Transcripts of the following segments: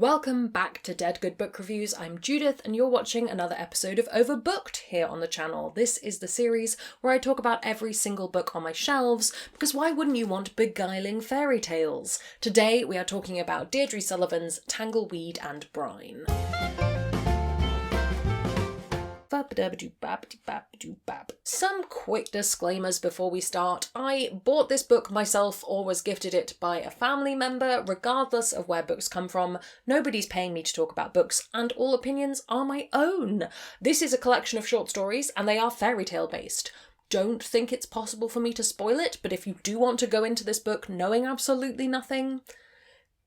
Welcome back to Dead Good Book Reviews. I'm Judith and you're watching another episode of Overbooked here on the channel. This is the series where I talk about every single book on my shelves, because why wouldn't you want beguiling fairy tales? Today we are talking about Deirdre Sullivan's Tangleweed and Brine. Some quick disclaimers before we start. I bought this book myself or was gifted it by a family member. Regardless of where books come from, nobody's paying me to talk about books, and all opinions are my own. This is a collection of short stories and they are fairy tale based. Don't think it's possible for me to spoil it, but if you do want to go into this book knowing absolutely nothing,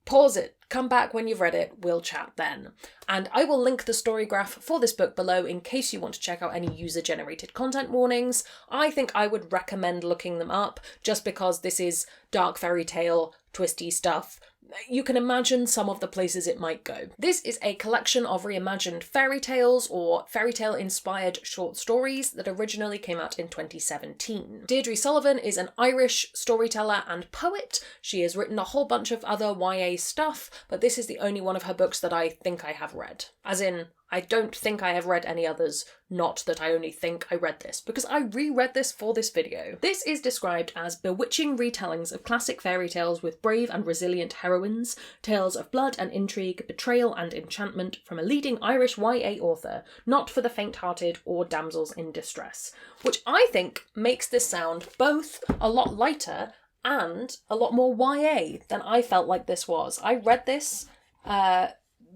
pause it, come back when you've read it, we'll chat then. And I will link the story graph for this book below in case you want to check out any user-generated content warnings. I think I would recommend looking them up, just because this is dark fairy tale, twisty stuff. You can imagine some of the places it might go. This is a collection of reimagined fairy tales or fairy tale inspired short stories that originally came out in 2017. Deirdre Sullivan is an Irish storyteller and poet. She has written a whole bunch of other YA stuff, but this is the only one of her books that I think I have read. As in, I don't think I have read any others, not that I only think I read this, because I reread this for this video. This is described as bewitching retellings of classic fairy tales with brave and resilient heroines, tales of blood and intrigue, betrayal and enchantment from a leading Irish YA author, not for the faint-hearted or damsels in distress. Which I think makes this sound both a lot lighter and a lot more YA than I felt like this was. I read this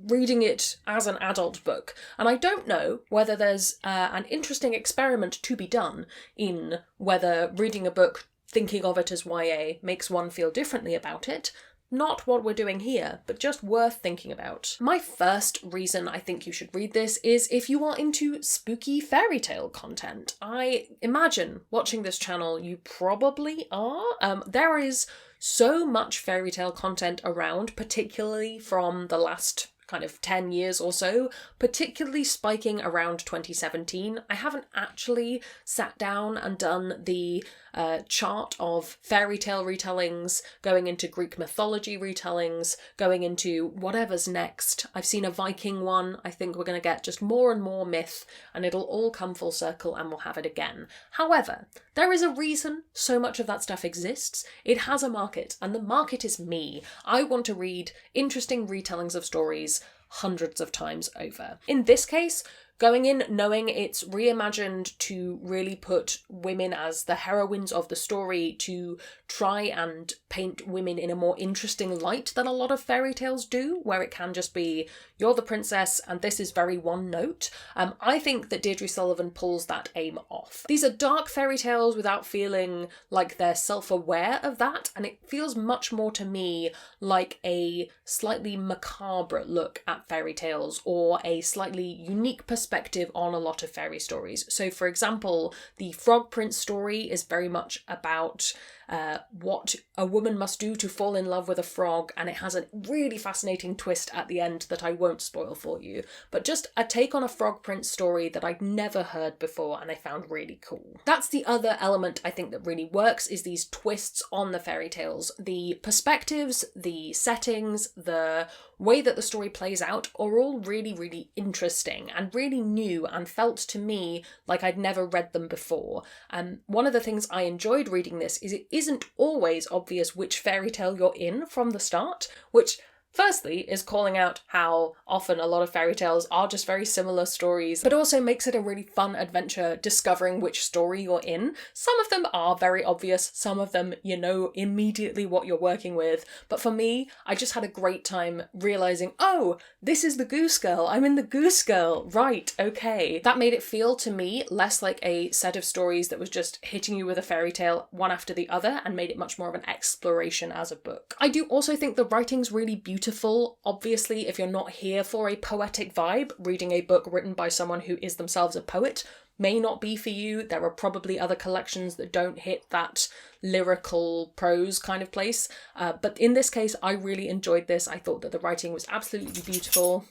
reading it as an adult book, and I don't know whether there's an interesting experiment to be done in whether reading a book thinking of it as YA makes one feel differently about it. Not what we're doing here, but just worth thinking about. My first reason I think you should read this is if you are into spooky fairy tale content. I imagine watching this channel you probably are. There is so much fairy tale content around, particularly from the last kind of 10 years or so, particularly spiking around 2017. I haven't actually sat down and done the chart of fairy tale retellings, going into Greek mythology retellings, going into whatever's next. I've seen a Viking one. I think we're going to get just more and more myth, and it'll all come full circle and we'll have it again. However, there is a reason so much of that stuff exists. It has a market, and the market is me. I want to read interesting retellings of stories hundreds of times over. In this case, going in knowing it's reimagined to really put women as the heroines of the story, to try and paint women in a more interesting light than a lot of fairy tales do, where it can just be, you're the princess and this is very one note. I think that Deirdre Sullivan pulls that aim off. These are dark fairy tales without feeling like they're self-aware of that, and it feels much more to me like a slightly macabre look at fairy tales, or a slightly unique perspective on a lot of fairy stories. So for example, the Frog Prince story is very much about what a woman must do to fall in love with a frog, and it has a really fascinating twist at the end that I won't spoil for you, but just a take on a Frog Prince story that I'd never heard before and I found really cool. That's the other element I think that really works, is these twists on the fairy tales. The perspectives, the settings, the way that the story plays out are all really, really interesting and really new, and felt to me like I'd never read them before. One of the things I enjoyed reading this is it isn't always obvious which fairy tale you're in from the start, which firstly is calling out how often a lot of fairy tales are just very similar stories, but also makes it a really fun adventure discovering which story you're in. Some of them are very obvious, some of them you know immediately what you're working with, but for me, I just had a great time realising, oh, this is the Goose Girl, I'm in the Goose Girl, right, okay. That made it feel to me less like a set of stories that was just hitting you with a fairy tale one after the other, and made it much more of an exploration as a book. I do also think the writing's really beautiful. Obviously, if you're not here for a poetic vibe, reading a book written by someone who is themselves a poet may not be for you. There are probably other collections that don't hit that lyrical prose kind of place. But in this case, I really enjoyed this. I thought that the writing was absolutely beautiful.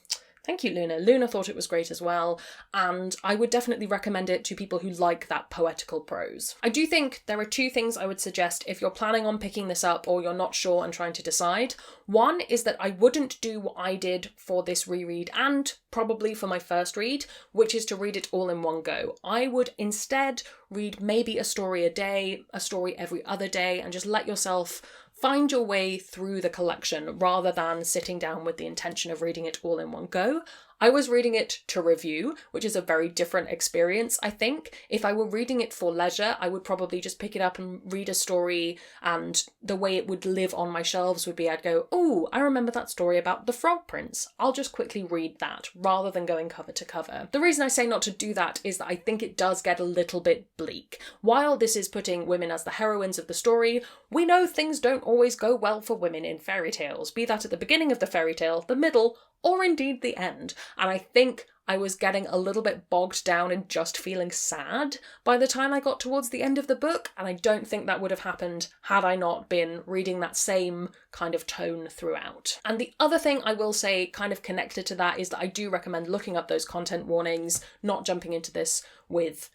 Thank you, Luna. Luna thought it was great as well, and I would definitely recommend it to people who like that poetical prose. I do think there are two things I would suggest if you're planning on picking this up or you're not sure and trying to decide. One is that I wouldn't do what I did for this reread and probably for my first read, which is to read it all in one go. I would instead read maybe a story a day, a story every other day, and just let yourself find your way through the collection rather than sitting down with the intention of reading it all in one go. I was reading it to review, which is a very different experience, I think. If I were reading it for leisure, I would probably just pick it up and read a story, and the way it would live on my shelves would be I'd go, oh, I remember that story about the Frog Prince. I'll just quickly read that, rather than going cover to cover. The reason I say not to do that is that I think it does get a little bit bleak. While this is putting women as the heroines of the story, we know things don't always go well for women in fairy tales, be that at the beginning of the fairy tale, the middle, or indeed the end. And I think I was getting a little bit bogged down in just feeling sad by the time I got towards the end of the book, and I don't think that would have happened had I not been reading that same kind of tone throughout. And the other thing I will say, kind of connected to that, is that I do recommend looking up those content warnings, not jumping into this with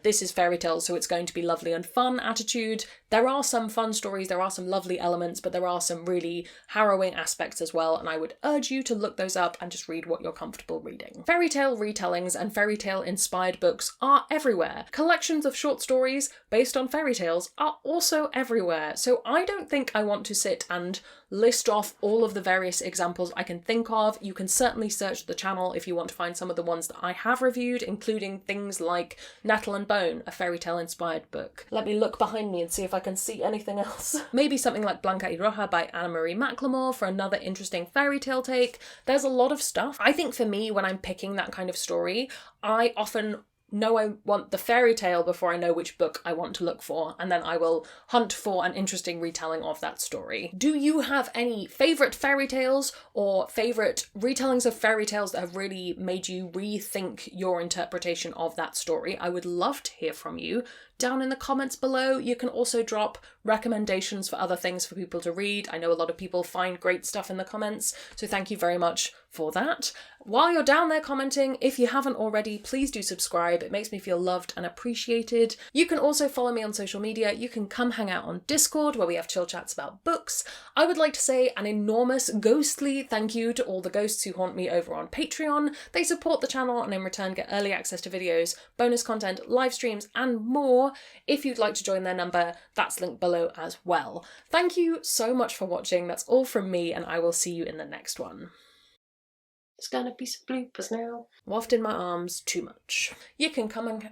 this is fairy tales, so it's going to be lovely and fun attitude. There are some fun stories, there are some lovely elements, but there are some really harrowing aspects as well, and I would urge you to look those up and just read what you're comfortable reading. Fairy tale retellings and fairy tale inspired books are everywhere. Collections of short stories based on fairy tales are also everywhere, so I don't think I want to sit and list off all of the various examples I can think of. You can certainly search the channel if you want to find some of the ones that I have reviewed, including things like Nettle and Bone, a fairy tale inspired book. Let me look behind me and see if I can see anything else. Maybe something like Blanca y Roja by Anna Marie McLemore for another interesting fairy tale take. There's a lot of stuff. I think for me, when I'm picking that kind of story, I often know I want the fairy tale before I know which book I want to look for, and then I will hunt for an interesting retelling of that story. Do you have any favourite fairy tales or favourite retellings of fairy tales that have really made you rethink your interpretation of that story? I would love to hear from you down in the comments below. You can also drop recommendations for other things for people to read. I know a lot of people find great stuff in the comments, so thank you very much for that. While you're down there commenting, if you haven't already, please do subscribe. It makes me feel loved and appreciated. You can also follow me on social media. You can come hang out on Discord, where we have chill chats about books. I would like to say an enormous ghostly thank you to all the ghosts who haunt me over on Patreon. They support the channel and in return get early access to videos, bonus content, live streams, and more. If you'd like to join their number, that's linked below as well. Thank you so much for watching. That's all from me, and I will see you in the next one. There's gonna be some bloopers now. Waft in my arms too much. You can come and